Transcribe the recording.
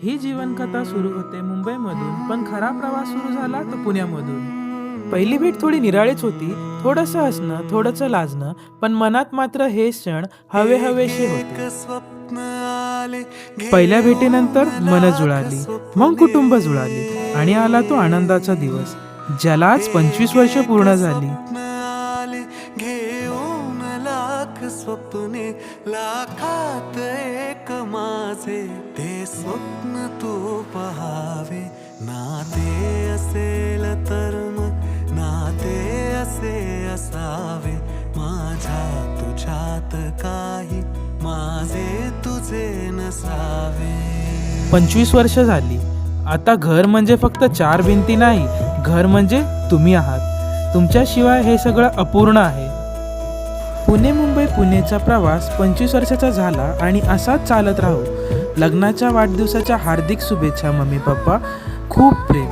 ही जीवनकथा सुरू होते मुंबईमधून, पण खरा प्रवास सुरू झाला तो पुण्यामधून. पहिली भेट थोडी निराळीच होती, थोडंसं हसणं, थोडंसं लाजणं, पण मनात मात्र हे क्षण हवे हवेसे होते. स्वप्न आले पहिल्या भेटीनंतर मन जुळाली, मग कुटुंब जुळाली आणि आला तो आनंदाचा दिवस, ज्याला आज 25 वर्ष पूर्ण झाली. आले घेऊन लाख स्वप्ने लाखात एक माझे ते स्वप्न तू पहावे नाते असेल तर मग नाते असे असावे माझ्या तुझ्यात काही माझे तुझे नसावे. 25 वर्ष झाली. आता घर म्हणजे फक्त 4 भिंती नाही, घर म्हणजे तुम्ही आहात. तुमच्याशिवाय हे सगळं अपूर्ण आहे. पुणे मुंबई पुणेचा प्रवास 25 वर्षाचा झाला आणि असाच चालत राहू. लग्नाच्या वाढदिवसाच्या हार्दिक शुभेच्छा मम्मी पप्पा. खूप प्रेम.